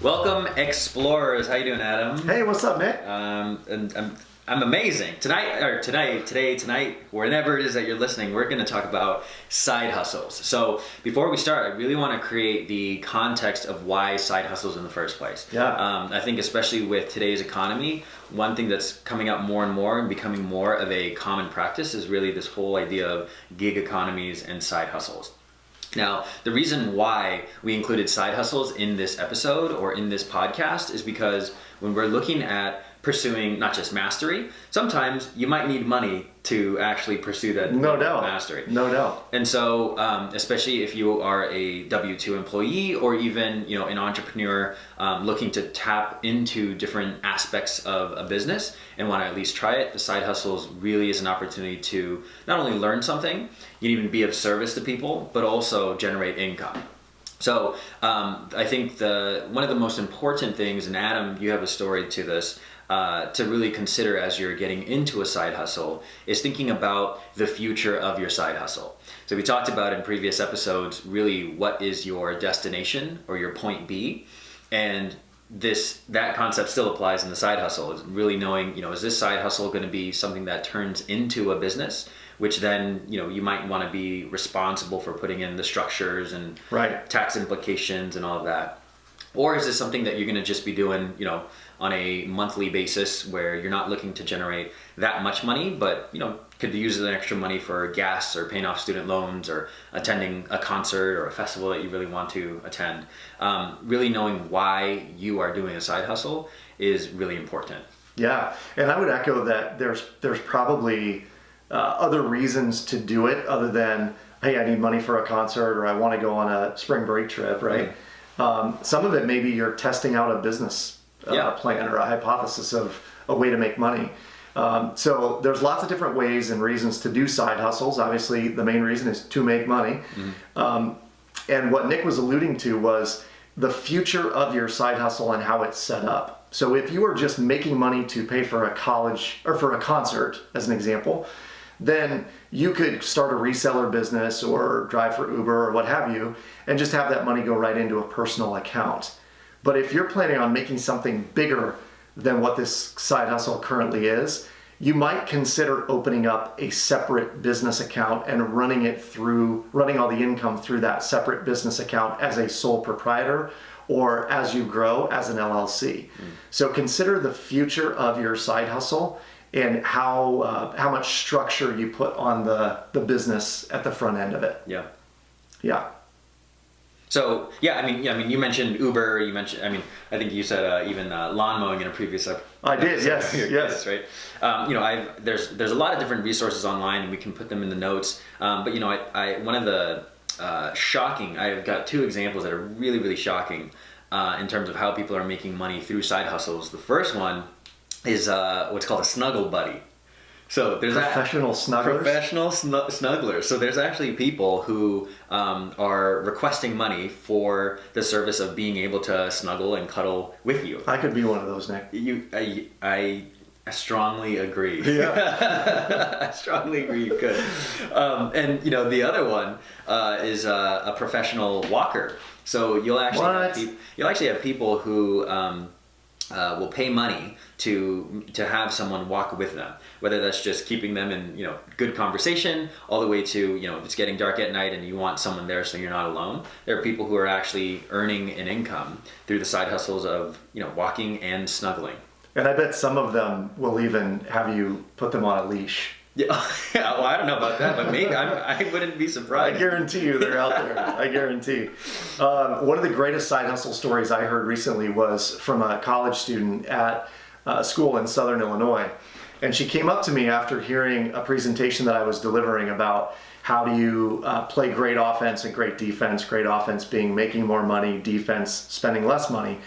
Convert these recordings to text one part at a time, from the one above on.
Welcome, explorers. How you doing, Adam? Hey, what's up, Nick? And I'm amazing. Tonight, whenever it is that you're listening, we're going to talk about side hustles. So before we start, I really want to create the context of why side hustles in the first place. Yeah. I think especially with today's economy, one thing that's coming up more and more and becoming more of a common practice is really this whole idea of gig economies and side hustles. Now, the reason why we included side hustles in this episode or in this podcast is because when we're looking at pursuing not just mastery, sometimes you might need money to actually pursue that mastery. No doubt. And so, especially if you are a W-2 employee or even an entrepreneur looking to tap into different aspects of a business and want to at least try it, the side hustles really is an opportunity to not only learn something, you can even be of service to people, but also generate income. So I think one of the most important things, and Adam, you have a story to this, to really consider as you're getting into a side hustle is thinking about the future of your side hustle. So we talked about in previous episodes, really what is your destination or your point B, and that concept still applies in the side hustle. Is really knowing, is this side hustle going to be something that turns into a business, which then, you might want to be responsible for putting in the structures and tax implications and all of that. Or is this something that you're going to just be doing, on a monthly basis where you're not looking to generate that much money, but, could use the extra money for gas or paying off student loans or attending a concert or a festival that you really want to attend. Really knowing why you are doing a side hustle is really important. Yeah, and I would echo that there's probably other reasons to do it other than, hey, I need money for a concert or I want to go on a spring break trip, right? Mm-hmm. Some of it maybe you're testing out a business plan or a hypothesis of a way to make money. So there's lots of different ways and reasons to do side hustles. Obviously, the main reason is to make money. Mm-hmm. And what Nick was alluding to was the future of your side hustle and how it's set up. So if you are just making money to pay for a college or for a concert, as an example, then you could start a reseller business or drive for Uber or what have you, and just have that money go right into a personal account. But if you're planning on making something bigger than what this side hustle currently is, you might consider opening up a separate business account and running all the income through that separate business account as a sole proprietor or as you grow as an LLC. So consider the future of your side hustle and how much structure you put on the business at the front end of it. Yeah. So you mentioned Uber. I think you said even lawn mowing in a previous episode. I did, yes. Right. There's a lot of different resources online, and we can put them in the notes. But one of the I've got two examples that are really, really shocking in terms of how people are making money through side hustles. The first one is what's called a snuggle buddy. So there's professional snugglers. So there's actually people who are requesting money for the service of being able to snuggle and cuddle with you. I could be one of those, Nick. I strongly agree. Yeah. I strongly agree you could. And the other one is a professional walker. So you'll actually have people who will pay money to have someone walk with them, whether that's just keeping them in good conversation, all the way to if it's getting dark at night and you want someone there so you're not alone. There are people who are actually earning an income through the side hustles of walking and snuggling. And I bet some of them will even have you put them on a leash. Yeah, well, I don't know about that, but maybe I wouldn't be surprised. I guarantee you they're out there. I guarantee. One of the greatest side hustle stories I heard recently was from a college student at a school in Southern Illinois. And she came up to me after hearing a presentation that I was delivering about how do you play great offense and great defense, great offense being making more money, defense spending less money.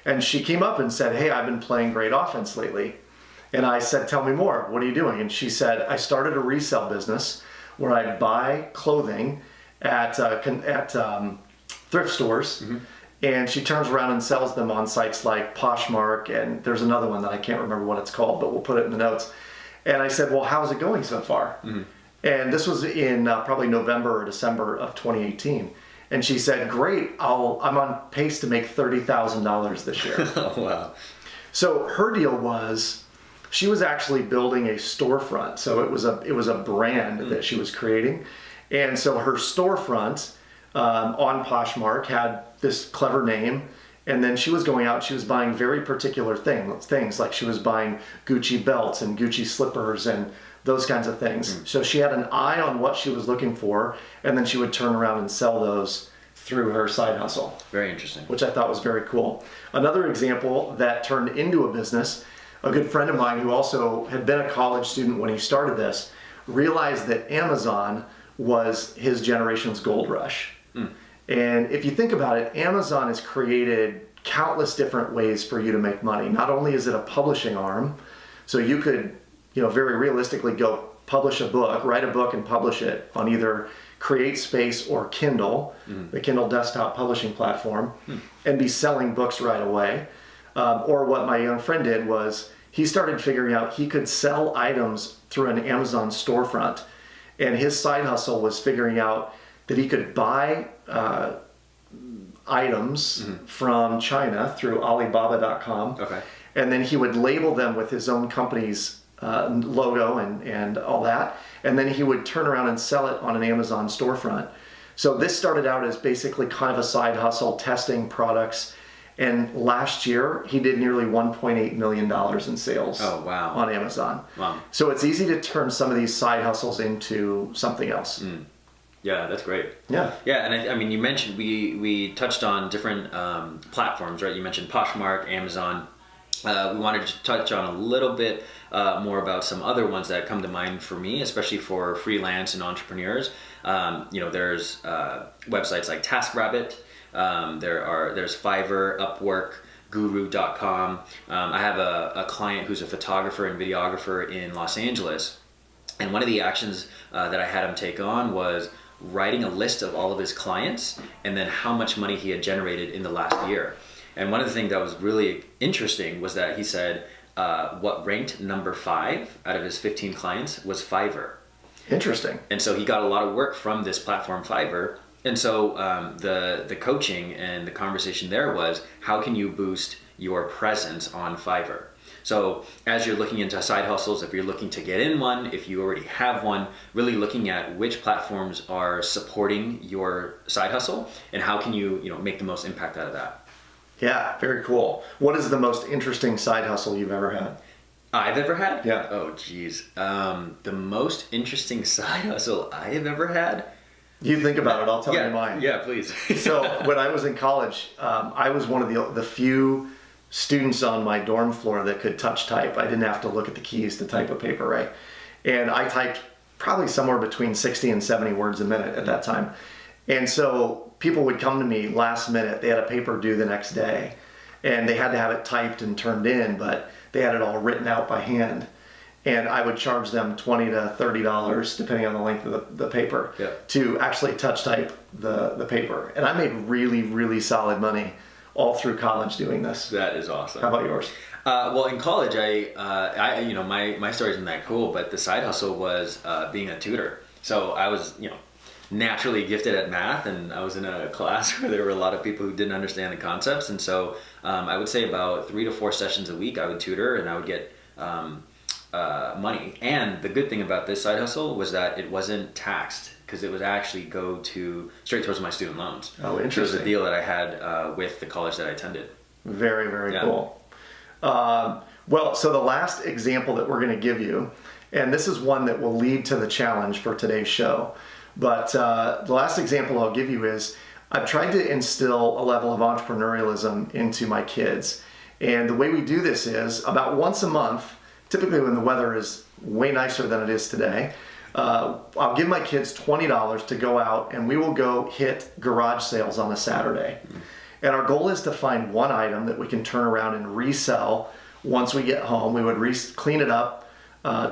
And she came up and said, hey, I've been playing great offense lately. And I said, tell me more. What are you doing? And she said, I started a resale business where I buy clothing at thrift stores. Mm-hmm. And she turns around and sells them on sites like Poshmark. And there's another one that I can't remember what it's called, but we'll put it in the notes. And I said, well, how's it going so far? Mm-hmm. And this was in probably November or December of 2018. And she said, great, I'm on pace to make $30,000 this year. Oh, wow. So her deal was, she was actually building a storefront. So it was a brand that she was creating. And so her storefront on Poshmark had this clever name. And then she was going out, she was buying very particular things like she was buying Gucci belts and Gucci slippers and those kinds of things. So she had an eye on what she was looking for, and then she would turn around and sell those through her side hustle. Very interesting. Which I thought was very cool. Another example that turned into a business, a good friend of mine who also had been a college student when he started this, realized that Amazon was his generation's gold rush. And if you think about it, Amazon has created countless different ways for you to make money. Not only is it a publishing arm, so you could, very realistically go publish a book, write a book and publish it on either CreateSpace or Kindle, the Kindle desktop publishing platform, and be selling books right away. Or what my young friend did was he started figuring out he could sell items through an Amazon storefront. And his side hustle was figuring out that he could buy items from China through Alibaba.com. Okay. And then he would label them with his own company's logo and all that. And then he would turn around and sell it on an Amazon storefront. So this started out as basically kind of a side hustle, testing products. And last year, he did nearly $1.8 million in sales on Amazon. Wow. So it's easy to turn some of these side hustles into something else. Yeah, that's great. Yeah. Yeah, and I mean, you mentioned, we touched on different platforms, right? You mentioned Poshmark, Amazon. We wanted to touch on a little bit more about some other ones that come to mind for me, especially for freelance and entrepreneurs. There's websites like TaskRabbit. There's Fiverr, Upwork, Guru.com. I have a client who's a photographer and videographer in Los Angeles, and one of the actions that I had him take on was writing a list of all of his clients and then how much money he had generated in the last year. And one of the things that was really interesting was that he said what ranked number 5 out of his 15 clients was Fiverr. Interesting. And so he got a lot of work from this platform, Fiverr. And so the coaching and the conversation there was, how can you boost your presence on Fiverr? So as you're looking into side hustles, if you're looking to get in one, if you already have one, really looking at which platforms are supporting your side hustle and how can you make the most impact out of that. Yeah, very cool. What is the most interesting side hustle you've ever had? I've ever had? Yeah. Oh, geez. The most interesting side hustle I have ever had? You think about it, I'll tell you mine. Yeah, please. So when I was in college, I was one of the few students on my dorm floor that could touch type. I didn't have to look at the keys to type a paper, right? And I typed probably somewhere between 60 and 70 words a minute at that time. And so people would come to me last minute. They had a paper due the next day and they had to have it typed and turned in, but they had it all written out by hand. And I would charge them $20 to $30, depending on the length of the paper, to actually touch type the paper. And I made really, really solid money all through college doing this. That is awesome. How about yours? Well, in college, my story isn't that cool, but the side hustle was being a tutor. So I was, naturally gifted at math, and I was in a class where there were a lot of people who didn't understand the concepts. And so I would say about 3 to 4 sessions a week I would tutor, and I would get money. And the good thing about this side hustle was that it wasn't taxed, because it would actually go straight towards my student loans. Oh, interesting. So it was a deal that I had with the college that I attended. Very, very cool. Well, so the last example that we're going to give you, and this is one that will lead to the challenge for today's show, but the last example I'll give you is I've tried to instill a level of entrepreneurialism into my kids. And the way we do this is about once a month, typically when the weather is way nicer than it is today, I'll give my kids $20 to go out and we will go hit garage sales on a Saturday. And our goal is to find one item that we can turn around and resell once we get home. We would clean it up,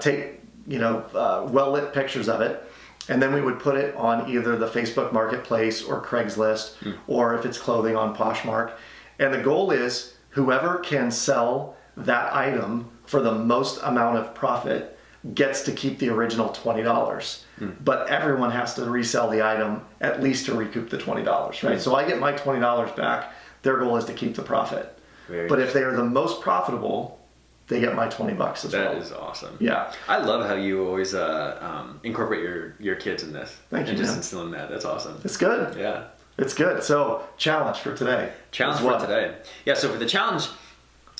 take well-lit pictures of it, and then we would put it on either the Facebook Marketplace or Craigslist, or if it's clothing, on Poshmark. And the goal is whoever can sell that item for the most amount of profit gets to keep the original $20. but everyone has to resell the item at least to recoup the $20, right? So I get my $20 back. Their goal is to keep the profit. But if they are the most profitable, they get my $20 as well. That is awesome. Yeah. I love how you always incorporate your kids in this. Thank you, and just man. instilling that. That's awesome. It's good. Yeah. It's good. So, challenge for today. Challenge for today. Yeah, so for the challenge,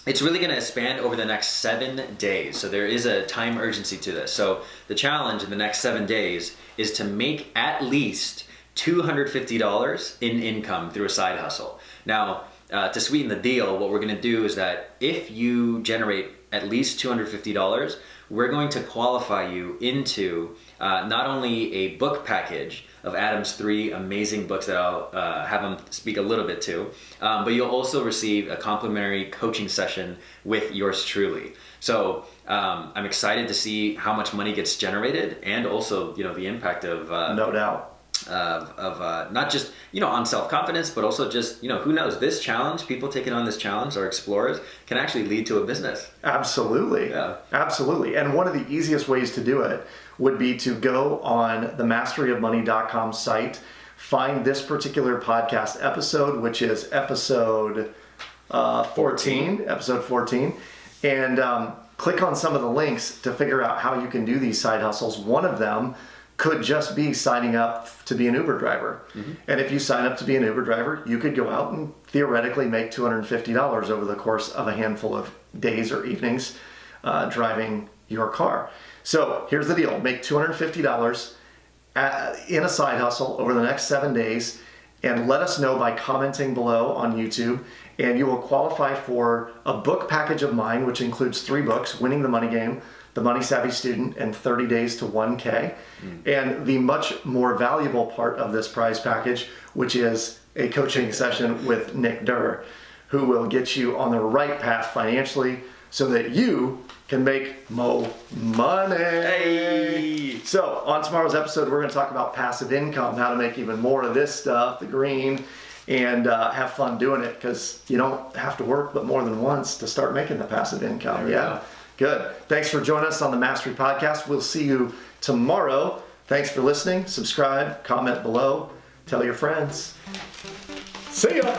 it's really going to span over the next 7 days. So there is a time urgency to this. So the challenge in the next 7 days is to make at least $250 in income through a side hustle. Now, to sweeten the deal, what we're going to do is that if you generate at least $250, we're going to qualify you into not only a book package of Adam's 3 amazing books that I'll have him speak a little bit to, but you'll also receive a complimentary coaching session with yours truly. So I'm excited to see how much money gets generated, and also the impact of no doubt of not just on self-confidence, but also just who knows, this challenge, people taking on this challenge or explorers, can actually lead to a business. Absolutely. Yeah. Absolutely. And one of the easiest ways to do it would be to go on the masteryofmoney.com site, find this particular podcast episode, which is episode 14, and click on some of the links to figure out how you can do these side hustles. One of them could just be signing up to be an Uber driver. And if you sign up to be an Uber driver, you could go out and theoretically make $250 over the course of a handful of days or evenings driving your car. So here's the deal. Make $250 in a side hustle over the next 7 days, and let us know by commenting below on YouTube, and you will qualify for a book package of mine, which includes 3 books: Winning the Money Game, The Money Savvy Student, and 30 Days to 1K. And the much more valuable part of this prize package, which is a coaching session with Nick Durr, who will get you on the right path financially so that you can make more money. Hey! So on tomorrow's episode, we're going to talk about passive income, how to make even more of this stuff, the green, and have fun doing it, because you don't have to work but more than once to start making the passive income. Yeah. Good. Thanks for joining us on the Mastery Podcast. We'll see you tomorrow. Thanks for listening. Subscribe, comment below, tell your friends. See ya.